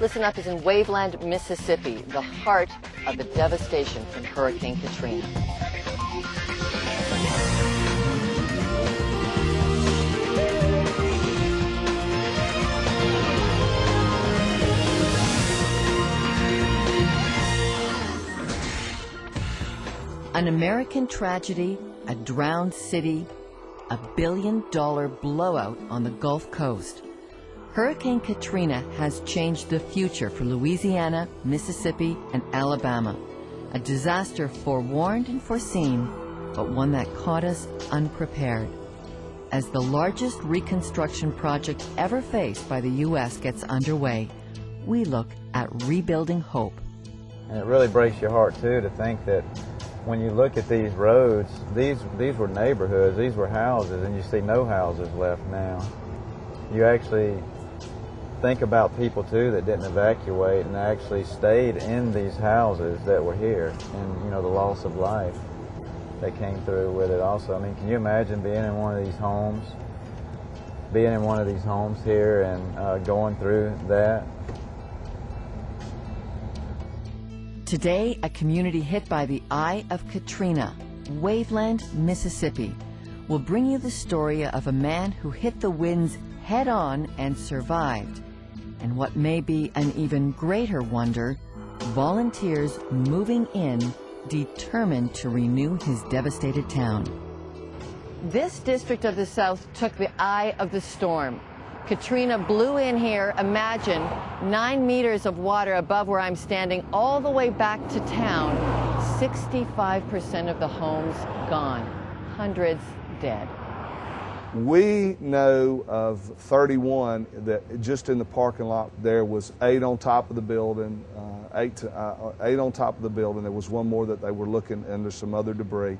Listen Up is in Waveland, Mississippi, the heart of the devastation from Hurricane Katrina. An American tragedy, a drowned city, a billion-dollar blowout on the Gulf Coast. Hurricane Katrina has changed the future for Louisiana, Mississippi, and Alabama. A disaster forewarned and foreseen, but one that caught us unprepared. As the largest reconstruction project ever faced by the U.S. gets underway, we look at rebuilding hope. And it really breaks your heart, too, to think that when you look at these roads, these were neighborhoods, these were houses, and you see no houses left now. You actually think about people, too, that didn't evacuate and actually stayed in these houses that were here, and, you know, the loss of life that came through with it also. I mean, can you imagine being in one of these homes here and going through that? Today, a community hit by the eye of Katrina, Waveland, Mississippi, will bring you the story of a man who hit the winds head-on and survived. And what may be an even greater wonder, volunteers moving in, determined to renew his devastated town. This district of the South took the eye of the storm. Katrina blew in here, imagine, 9 meters of water above where I'm standing, all the way back to town. 65% of the homes gone, hundreds dead. We know of 31 that just in the parking lot there was 8 on top of the building, 8 on top of the building. There was one more that they were looking under some other debris.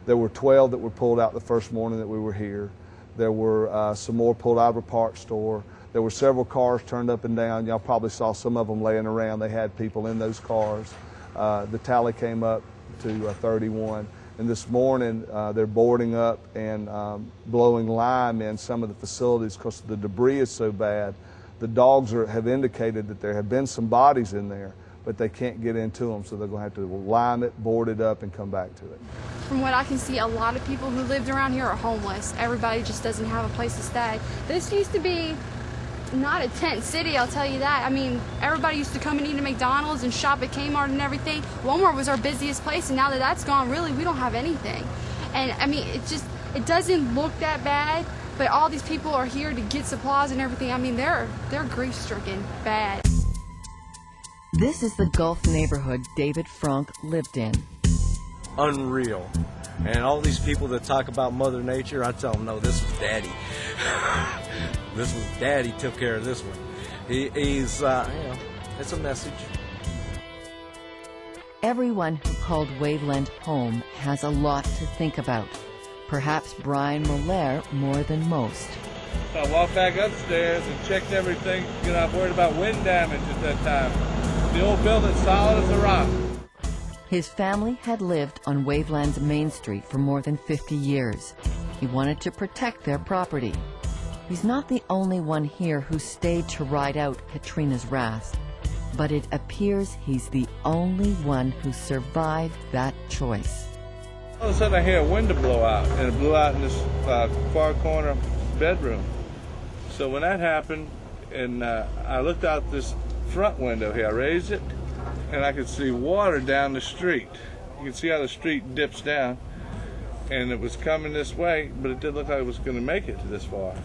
There were 12 that were pulled out the first morning that we were here. There were some more pulled out of a parts store. There were several cars turned up and down. Y'all probably saw some of them laying around. They had people in those cars. The tally came up to 31. And this morning, they're boarding up and blowing lime in some of the facilities because the debris is so bad. The dogs have indicated that there have been some bodies in there, but they can't get into them, so they're going to have to lime it, board it up, and come back to it. From what I can see, a lot of people who lived around here are homeless. Everybody just doesn't have a place to stay. This used to be not a tent city, I'll tell you that. I mean, everybody used to come and eat at McDonald's and shop at Kmart and everything. Walmart was our busiest place, and now that that's gone, really, we don't have anything. And I mean, it doesn't look that bad, but all these people are here to get supplies and everything. I mean, they're grief-stricken bad. This is the Gulf neighborhood David Frank lived in. Unreal. And all these people that talk about Mother Nature, I tell them, no, this was Daddy. This was Daddy took care of this one. He's, you know, it's a message. Everyone who called Waveland home has a lot to think about. Perhaps Brian Muller more than most. So I walked back upstairs and checked everything. You know, I'm worried about wind damage at that time. The old building's solid as a rock. His family had lived on Waveland's Main Street for more than 50 years. He wanted to protect their property. He's not the only one here who stayed to ride out Katrina's wrath, but it appears he's the only one who survived that choice. All of a sudden I hear a window blow out, and it blew out in this far corner bedroom. So when that happened, and I looked out this front window here, I raised it, and I could see water down the street. You can see how the street dips down, and it was coming this way, but it didn't look like it was going to make it this far.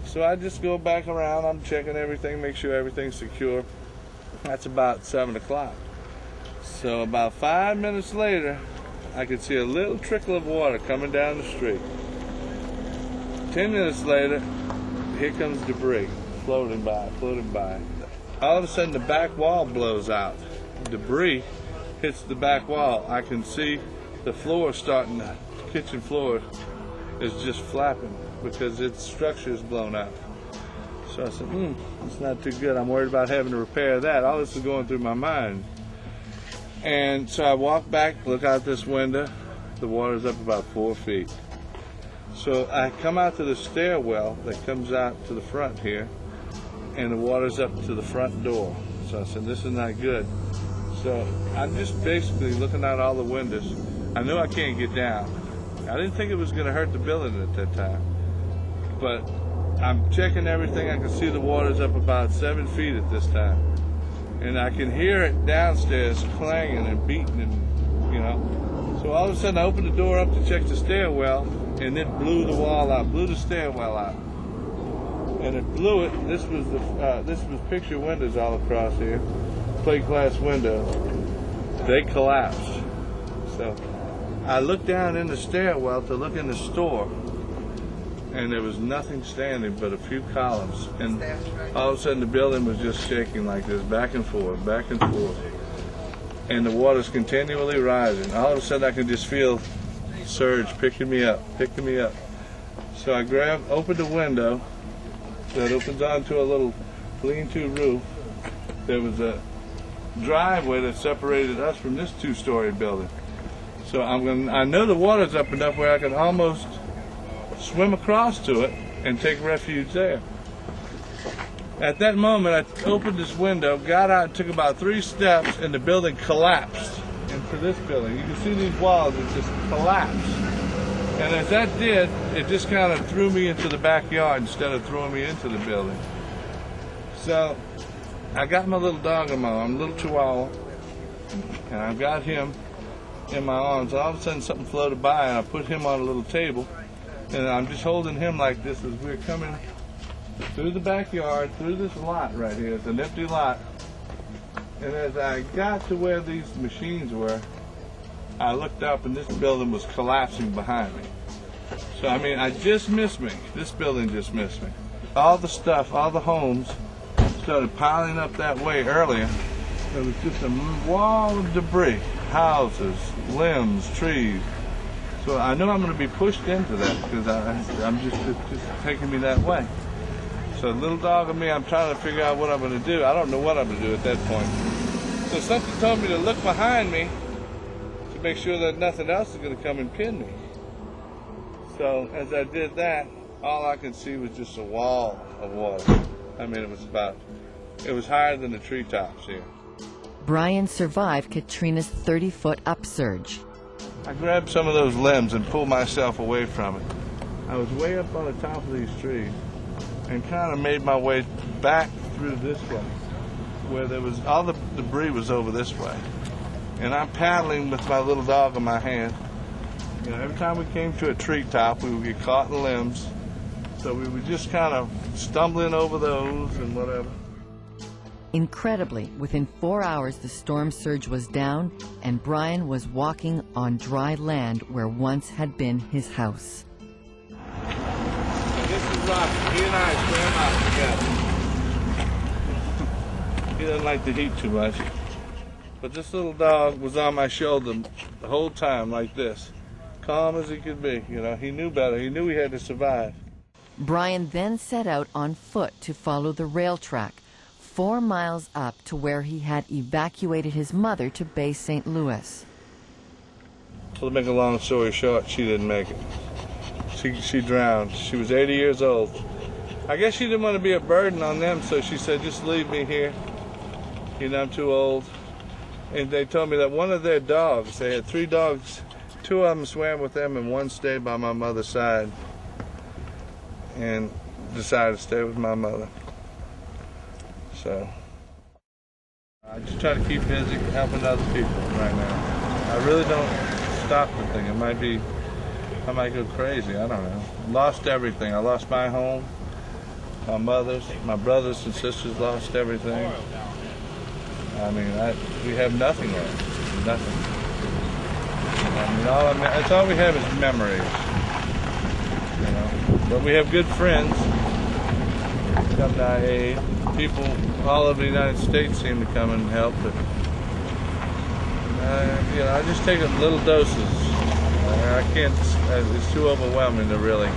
So I just go back around, I'm checking everything, make sure everything's secure. That's about 7 o'clock. So about 5 minutes later, I could see a little trickle of water coming down the street. 10 minutes later, here comes debris, floating by. All of a sudden, the back wall blows out. Debris hits the back wall. I can see the floor starting, the kitchen floor is just flapping because its structure is blown out. So I said, it's not too good. I'm worried about having to repair that. All this is going through my mind. And so I walk back, look out this window. The water's up about 4 feet. So I come out to the stairwell that comes out to the front here, and the water's up to the front door. So I said, this is not good. So I'm just basically looking out all the windows. I know I can't get down. I didn't think it was going to hurt the building at that time. But I'm checking everything. I can see the water's up about 7 feet at this time. And I can hear it downstairs clanging and beating and, you know. So all of a sudden I opened the door up to check the stairwell, and it blew the wall out, blew the stairwell out. And it blew it. This was picture windows all across here, plate glass windows. They collapsed. So I looked down in the stairwell to look in the store, and there was nothing standing but a few columns. And all of a sudden the building was just shaking like this, back and forth, back and forth. And the water's continually rising. All of a sudden I could just feel surge picking me up. So I opened the window that opens onto a little lean-to roof. There was a driveway that separated us from this two-story building. So I know the water's up enough where I can almost swim across to it and take refuge there. At that moment, I opened this window, got out, and took about 3 steps, and the building collapsed into this building. You can see these walls, it just collapsed. And as that did, it just kind of threw me into the backyard instead of throwing me into the building. So I got my little dog in my arm, a little chihuahua, and I got him in my arms. All of a sudden something floated by, and I put him on a little table, and I'm just holding him like this as we're coming through the backyard, through this lot right here. It's an empty lot. And as I got to where these machines were, I looked up and this building was collapsing behind me. So, I mean, I just missed me. This building just missed me. All the stuff, all the homes started piling up that way earlier. There was just a wall of debris, houses, limbs, trees. So I know I'm going to be pushed into that because I'm just taking me that way. So little dog and me, I'm trying to figure out what I'm going to do. I don't know what I'm going to do at that point. So something told me to look behind me to make sure that nothing else is going to come and pin me. So as I did that, all I could see was just a wall of water. I mean, it was higher than the treetops here. Brian survived Katrina's 30-foot upsurge. I grabbed some of those limbs and pulled myself away from it. I was way up on the top of these trees and kind of made my way back through this way, where there was all the debris was over this way. And I'm paddling with my little dog in my hand. You know, every time we came to a treetop, we would get caught in limbs. So we were just kind of stumbling over those and whatever. Incredibly, within 4 hours, the storm surge was down, and Brian was walking on dry land where once had been his house. This is Rocky. He and I swam out together. He doesn't like the heat too much. But this little dog was on my shoulder the whole time like this, calm as he could be. You know, he knew better. He knew he had to survive. Brian then set out on foot to follow the rail track, 4 miles up to where he had evacuated his mother to Bay St. Louis. To make a long story short, she didn't make it. She drowned. She was 80 years old. I guess she didn't want to be a burden on them, so she said, just leave me here. You know, I'm too old. And they told me that one of their dogs, they had 3 dogs, 2 of them swam with them and 1 stayed by my mother's side and decided to stay with my mother. So I just try to keep busy helping other people right now. I really don't stop the thing. I might go crazy. I don't know. Lost everything. I lost my home, my mother's, my brothers and sisters lost everything. I mean, we have nothing left. Nothing. I mean, that's all we have is memories. You know, but we have good friends. Come to our aid. People all over the United States seem to come and help. But, you know, I just take it in little doses. I can't. It's too overwhelming to really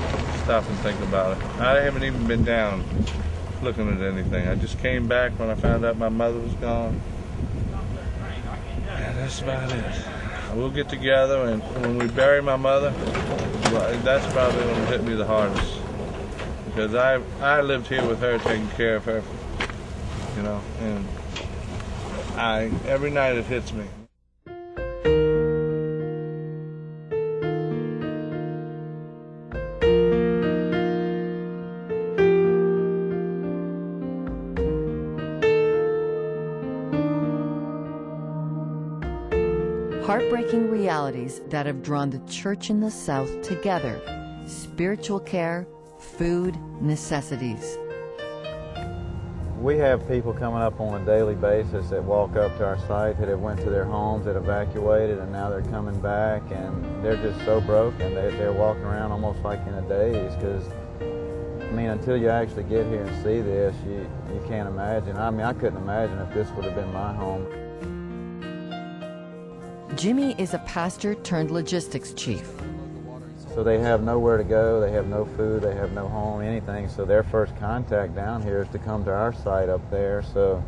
stop and think about it. I haven't even been down looking at anything. I just came back when I found out my mother was gone. And that's about it. We'll get together, and when we bury my mother, that's probably when it hit me the hardest. Because I lived here with her, taking care of her you know, and every night it hits me. Heartbreaking realities that have drawn the church in the South together: spiritual care, food, necessities. We have people coming up on a daily basis that walk up to our site that have went to their homes, that evacuated, and now they're coming back, and they're just so broken. They're walking around almost like in a daze, because, I mean, until you actually get here and see this, you can't imagine. I mean, I couldn't imagine if this would have been my home. Jimmy is a pastor turned logistics chief. So they have nowhere to go, they have no food, they have no home, anything. So their first contact down here is to come to our site up there. So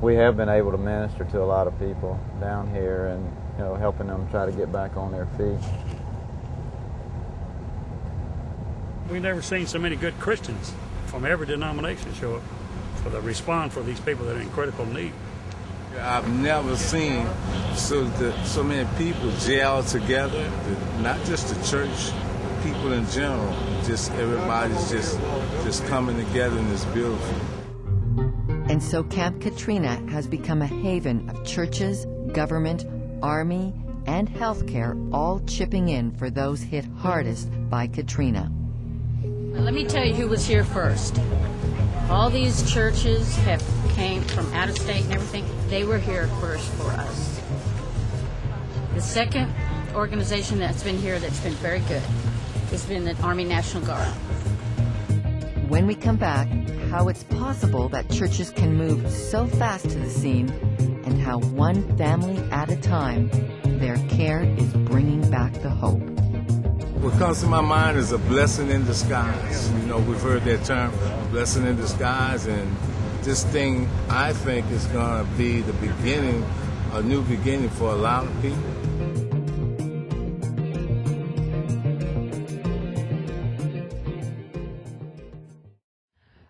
we have been able to minister to a lot of people down here and, you know, helping them try to get back on their feet. We've never seen so many good Christians from every denomination show up for the respond for these people that are in critical need. I've never seen so many people gel together, not just the church, people in general. Just everybody's just coming together, and it's beautiful. And so Camp Katrina has become a haven of churches, government, army, and healthcare, all chipping in for those hit hardest by Katrina. Let me tell you who was here first. All these churches came from out of state and everything. They were here first for us. The second organization that's been here that's been very good has been the Army National Guard. When we come back, how it's possible that churches can move so fast to the scene, and how one family at a time, their care is bringing back the hope. What comes to my mind is a blessing in disguise. You know, we've heard that term, blessing in disguise, and this thing, I think, is going to be the beginning, a new beginning for a lot of people.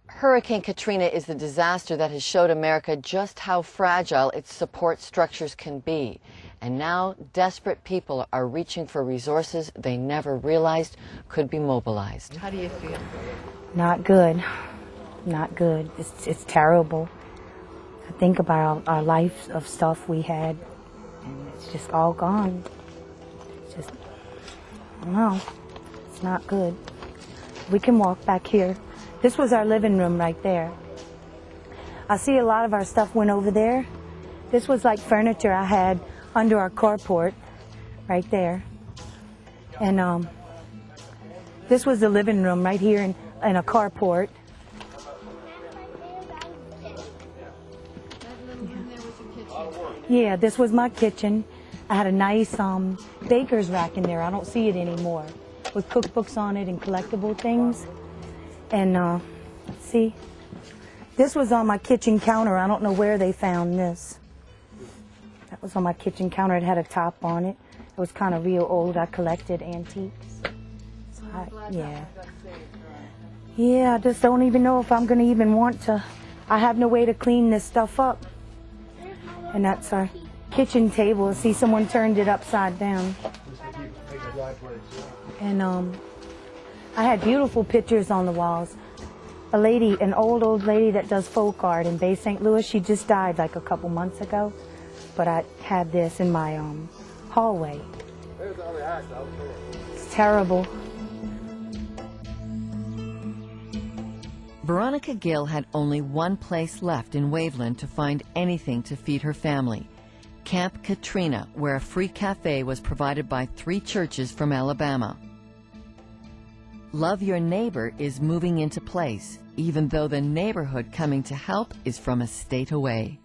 Hurricane Katrina is the disaster that has showed America just how fragile its support structures can be. And now desperate people are reaching for resources they never realized could be mobilized. How do you feel? Not good. Not good. It's terrible. I think about our life of stuff we had, and it's just all gone. It's just, I don't know. It's not good. We can walk back here. This was our living room right there. I see a lot of our stuff went over there. This was like furniture I had under our carport right there. And this was the living room right here in a carport. Yeah, this was my kitchen. I had a nice baker's rack in there. I don't see it anymore, with cookbooks on it and collectible things. And see, this was on my kitchen counter. I don't know where they found this. That was on my kitchen counter. It had a top on it. It was kind of real old. I collected antiques. So yeah, I just don't even know if I'm going to even want to. I have no way to clean this stuff up. And that's our kitchen table. See, someone turned it upside down. And I had beautiful pictures on the walls. A lady, an old lady that does folk art in Bay St. Louis, she just died like a couple months ago. But I had this in my hallway. It's terrible. Veronica Gill had only one place left in Waveland to find anything to feed her family: Camp Katrina, where a free cafe was provided by 3 churches from Alabama. Love Your Neighbor is moving into place, even though the neighborhood coming to help is from a state away.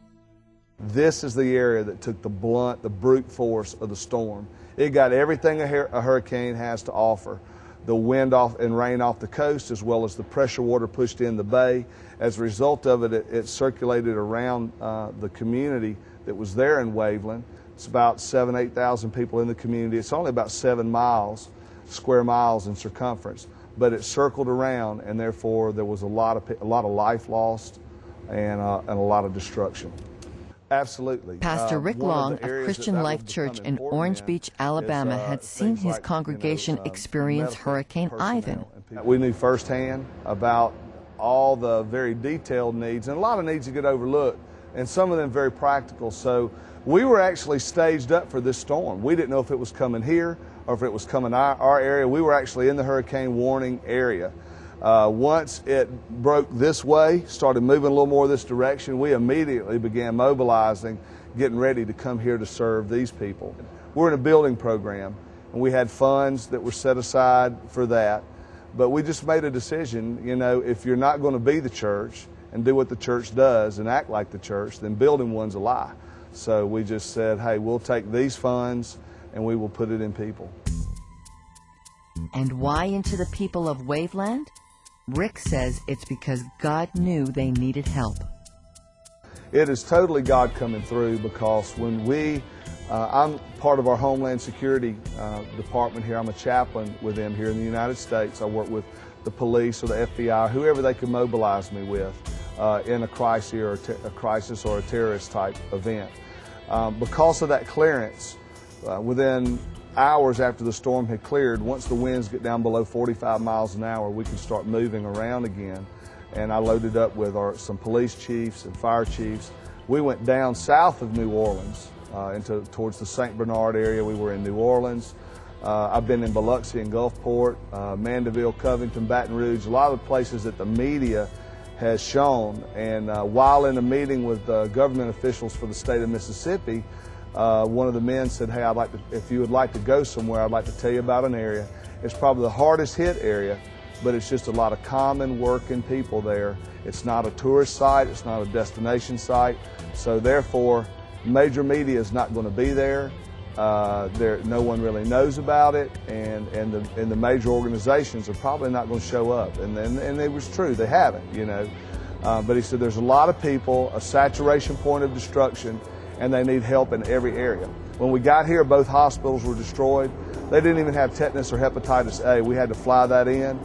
This is the area that took the brute force of the storm. It got everything a hurricane has to offer. The wind off and rain off the coast, as well as the pressure water pushed in the bay. As a result of it, it circulated around the community that was there in Waveland. It's about 8,000 people in the community. It's only about 7 square miles in circumference, but it circled around, and therefore there was a lot of life lost, and a lot of destruction. Absolutely. Pastor Rick One Long of the of areas Christian that Life will Church become in important Orange Beach, Alabama, is, had seen things his like, congregation experience medical Hurricane personnel Ivan. and people. We knew firsthand about all the very detailed needs, and a lot of needs that get overlooked, and some of them very practical. So we were actually staged up for this storm. We didn't know if it was coming here or if it was coming our area. We were actually in the hurricane warning area. Once it broke this way, started moving a little more this direction, we immediately began mobilizing, getting ready to come here to serve these people. We're in a building program, and we had funds that were set aside for that. But we just made a decision, you know, if you're not going to be the church and do what the church does and act like the church, then building one's a lie. So we just said, hey, we'll take these funds and we will put it in people. And why into the people of Waveland? Rick says it's because God knew they needed help. It is totally God coming through, because when I'm part of our Homeland Security department here. I'm a chaplain with them here in the United States. I work with the police or the FBI, whoever they can mobilize me with in a crisis or a terrorist type event. Because of that clearance, within hours after the storm had cleared, once the winds get down below 45 miles an hour, we can start moving around again. And I loaded up with some police chiefs and fire chiefs. We went down south of New Orleans towards the St. Bernard area. We were in New Orleans. I've been in Biloxi and Gulfport, Mandeville, Covington, Baton Rouge, a lot of places that the media has shown. And while in a meeting with government officials for the state of Mississippi, one of the men said, hey, if you would like to go somewhere, I'd like to tell you about an area. It's probably the hardest hit area, but it's just a lot of common working people there. It's not a tourist site, it's not a destination site, so therefore major media is not going to be there. No one really knows about it, and the major organizations are probably not going to show up. And it was true, they haven't, you know. But he said there's a lot of people, a saturation point of destruction, and they need help in every area. When we got here, both hospitals were destroyed. They didn't even have tetanus or hepatitis A. We had to fly that in.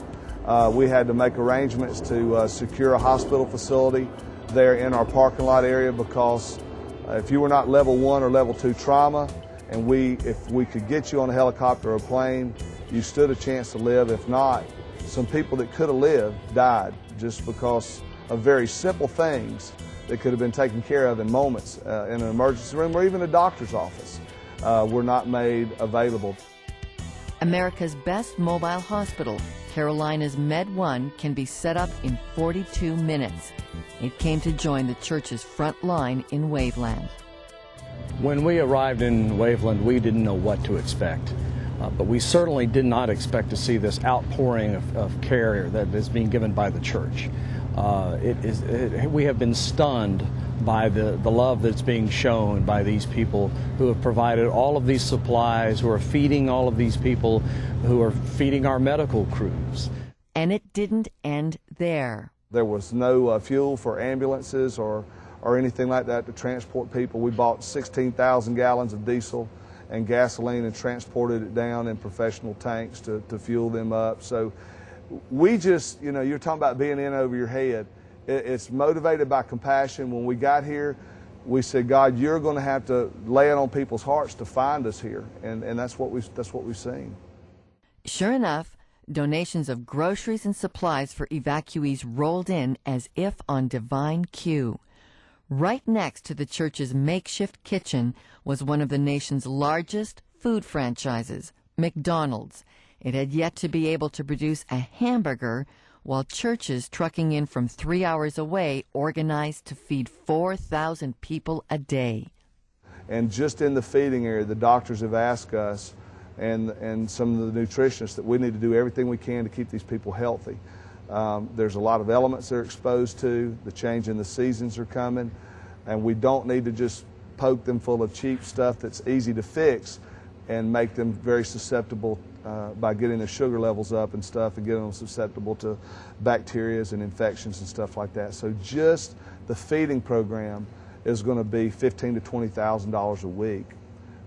We had to make arrangements to secure a hospital facility there in our parking lot area, because if you were not level 1 or level 2 trauma, and if we could get you on a helicopter or a plane, you stood a chance to live. If not, some people that could have lived died just because of very simple things that could have been taken care of in moments in an emergency room or even a doctor's office were not made available. America's best mobile hospital, Carolina's Med 1, can be set up in 42 minutes. It came to join the church's front line in Waveland. When we arrived in Waveland, we didn't know what to expect. But we certainly did not expect to see this outpouring of care that is being given by the church. We have been stunned by the love that's being shown by these people who have provided all of these supplies, who are feeding all of these people, who are feeding our medical crews. And it didn't end there. There was no fuel for ambulances or anything like that to transport people. We bought 16,000 gallons of diesel and gasoline and transported it down in professional tanks to fuel them up. So we just, you know, you're talking about being in over your head. It's motivated by compassion. When we got here, we said, God, you're going to have to lay it on people's hearts to find us here, and that's what we've seen. Sure enough, donations of groceries and supplies for evacuees rolled in as if on divine cue. Right next to the church's makeshift kitchen was one of the nation's largest food franchises, McDonald's. It had yet to be able to produce a hamburger, while churches trucking in from 3 hours away organized to feed 4,000 people a day. And just in the feeding area, the doctors have asked us and some of the nutritionists that we need to do everything we can to keep these people healthy. There's a lot of elements they're exposed to. The change in the seasons are coming, and we don't need to just poke them full of cheap stuff that's easy to fix and make them very susceptible by getting their sugar levels up and stuff, and getting them susceptible to bacteria and infections and stuff like that. So just the feeding program is going to be $15,000 to $20,000 a week,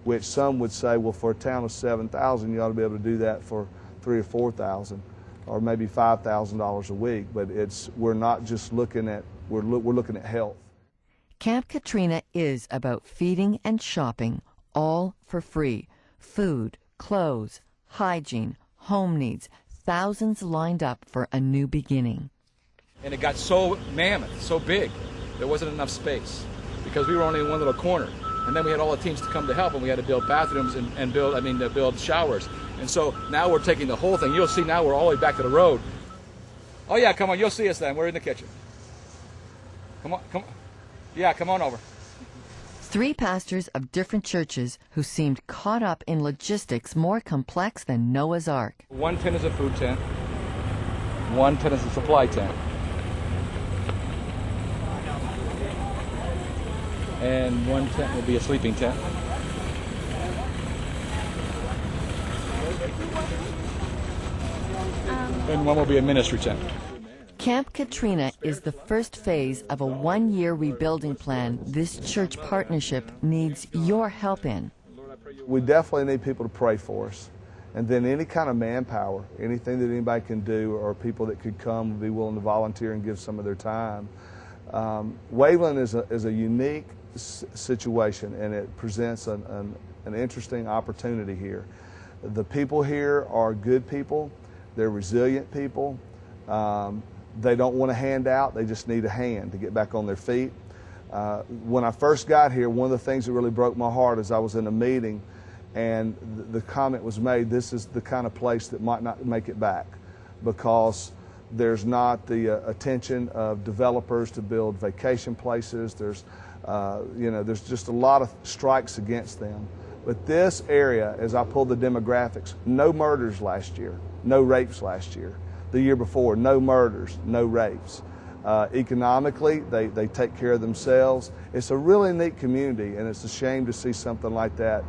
which some would say, well, for a town of 7,000, you ought to be able to do that for $3,000 or $4,000, or maybe $5,000 a week. But we're not just looking at we're looking at health. Camp Katrina is about feeding and shopping, all for free. Food, clothes, hygiene, home needs, thousands lined up for a new beginning. And it got so mammoth, so big, there wasn't enough space because we were only in one little corner. And then we had all the teams to come to help, and we had to build bathrooms and build showers. And so now we're taking the whole thing. You'll see now we're all the way back to the road. Oh yeah, come on, you'll see us then. We're in the kitchen. Come on, come on. Yeah, come on over. 3 pastors of different churches who seemed caught up in logistics more complex than Noah's Ark. One tent is a food tent. One tent is a supply tent. And one tent will be a sleeping tent. And one will be a ministry tent. Camp Katrina is the first phase of a 1-year rebuilding plan this church partnership needs your help in. We definitely need people to pray for us. And then any kind of manpower, anything that anybody can do, or people that could come be willing to volunteer and give some of their time. Waveland is a unique situation, and it presents an interesting opportunity here. The people here are good people. They're resilient people. They don't want a handout. They just need a hand to get back on their feet. When I first got here, one of the things that really broke my heart is I was in a meeting and the comment was made, this is the kind of place that might not make it back because there's not the attention of developers to build vacation places. There's just a lot of strikes against them. But this area, as I pulled the demographics, no murders last year, no rapes last year. The year before, no murders, no rapes. Economically, they take care of themselves. It's a really neat community, and it's a shame to see something like that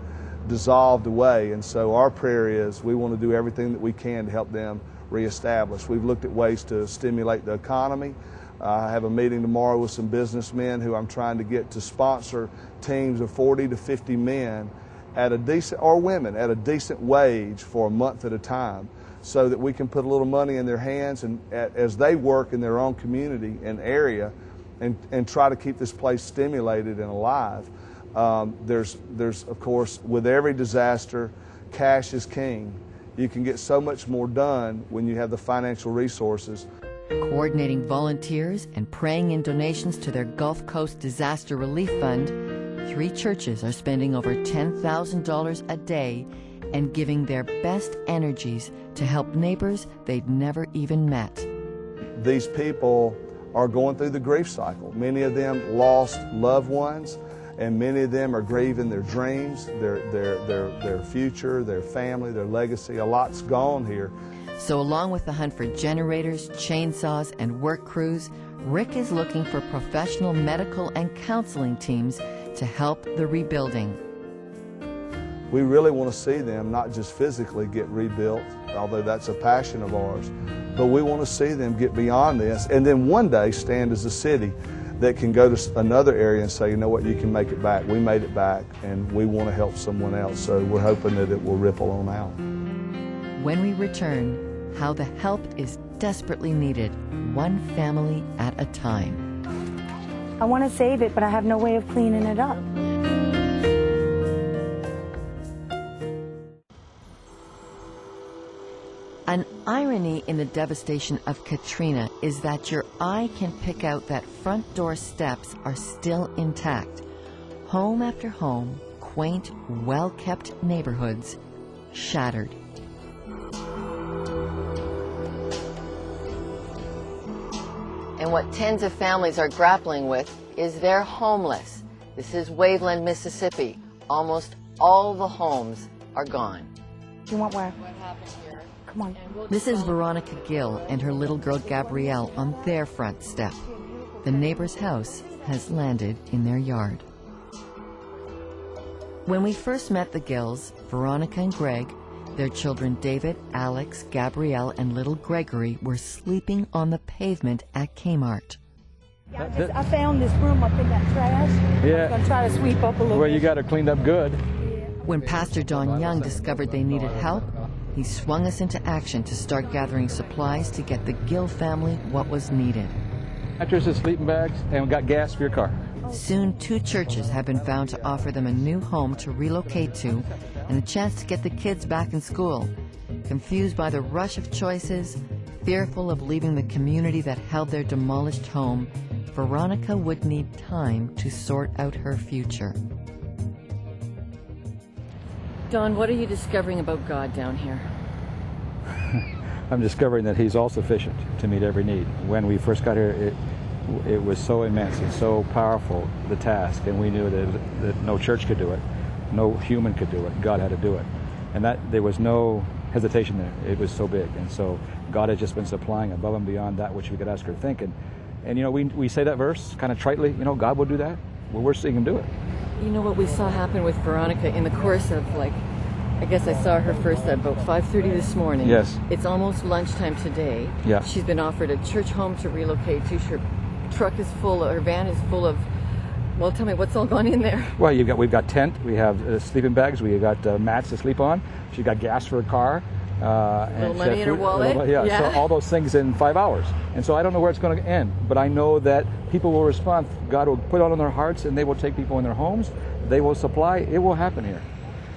dissolved away. And so our prayer is we want to do everything that we can to help them reestablish. We've looked at ways to stimulate the economy. I have a meeting tomorrow with some businessmen who I'm trying to get to sponsor teams of 40 to 50 men at a decent, or women, at a decent wage for a month at a time, so that we can put a little money in their hands and as they work in their own community and area and try to keep this place stimulated and alive. There's of course, with every disaster, cash is king. You can get so much more done when you have the financial resources. Coordinating volunteers and praying in donations to their Gulf Coast Disaster Relief Fund, 3 churches are spending over $10,000 a day and giving their best energies to help neighbors they'd never even met. These people are going through the grief cycle. Many of them lost loved ones, and many of them are grieving their dreams, their future, their family, their legacy. A lot's gone here. So along with the hunt for generators, chainsaws, and work crews, Rick is looking for professional medical and counseling teams to help the rebuilding. We really want to see them not just physically get rebuilt, although that's a passion of ours, but we want to see them get beyond this and then one day stand as a city that can go to another area and say, you know what, you can make it back. We made it back, and we want to help someone else. So we're hoping that it will ripple on out. When we return, how the help is desperately needed, one family at a time. I want to save it, but I have no way of cleaning it up. An irony in the devastation of Katrina is that your eye can pick out that front door steps are still intact. Home after home, quaint, well-kept neighborhoods, shattered. And what tens of families are grappling with is they're homeless. This is Waveland, Mississippi. Almost all the homes are gone. Do you want where? What happened here? Come on. This is Veronica Gill and her little girl Gabrielle on their front step. The neighbor's house has landed in their yard. When we first met the Gills, Veronica and Greg, their children David, Alex, Gabrielle, and little Gregory were sleeping on the pavement at Kmart. Yeah, I found this room up in that trash. Yeah. I'm going to try to sweep up a little Well, bit. you got her cleaned up good. When Pastor Don Young discovered they needed help, he swung us into action to start gathering supplies to get the Gill family what was needed. Mattresses, sleeping bags, and we got gas for your car. Soon, 2 churches have been found to offer them a new home to relocate to and a chance to get the kids back in school. Confused by the rush of choices, fearful of leaving the community that held their demolished home, Veronica would need time to sort out her future. Don, what are you discovering about God down here? I'm discovering that He's all sufficient to meet every need. When we first got here, it was so immense and so powerful, the task, and we knew that no church could do it, no human could do it. God had to do it, and that there was no hesitation there. It was so big, and so God has just been supplying above and beyond that which we could ask or think. And you know, we say that verse kind of tritely, you know, God will do that. Well, we're seeing Him do it. You know what we saw happen with Veronica in the course of, like, I guess I saw her first at about 5:30 this morning. Yes. It's almost lunchtime today. Yeah. She's been offered a church home to relocate to. Her truck is full, her van is full of, well, tell me, what's all gone in there? Well, we've got tent, we have sleeping bags, we got mats to sleep on. She's got gas for her car. Little money in her wallet. Yeah, so all those things in 5 hours. And so I don't know where it's going to end, but I know that people will respond. God will put it on their hearts, and they will take people in their homes. They will supply. It will happen here.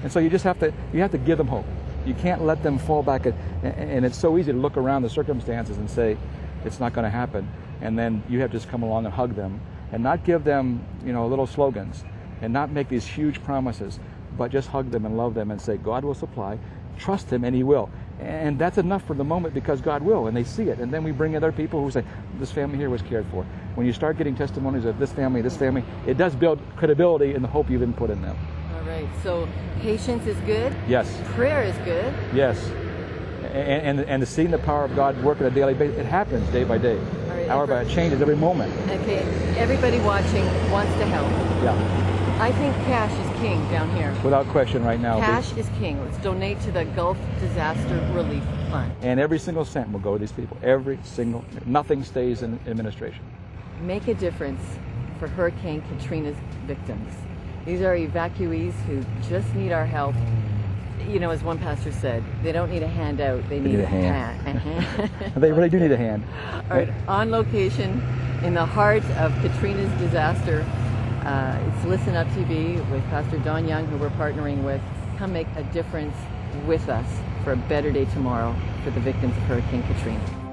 And so you just have to give them hope. You can't let them fall back. And it's so easy to look around the circumstances and say, it's not going to happen. And then you have to just come along and hug them and not give them, you know, little slogans and not make these huge promises, but just hug them and love them and say, God will supply. Trust Him, and He will. And that's enough for the moment, because God will, and they see it. And then we bring other people who say, this family here was cared for. When you start getting testimonies of this family, it does build credibility in the hope you've been put in them. All right, so patience is good. Yes. Prayer is good. Yes. And to seeing the power of God work on a daily basis, it happens day by day. Right, hour by it changes every moment. Okay, everybody watching wants to help. Yeah. I think cash is king down here. Without question right now. Cash is king. Let's donate to the Gulf Disaster Relief Fund. And every single cent will go to these people. Every single, nothing stays in administration. Make a difference for Hurricane Katrina's victims. These are evacuees who just need our help. You know, as one pastor said, they don't need a handout, they need a hand. They really do need a hand. All right, on location in the heart of Katrina's disaster, it's Listen Up TV with Pastor Don Young, who we're partnering with. Come make a difference with us for a better day tomorrow for the victims of Hurricane Katrina.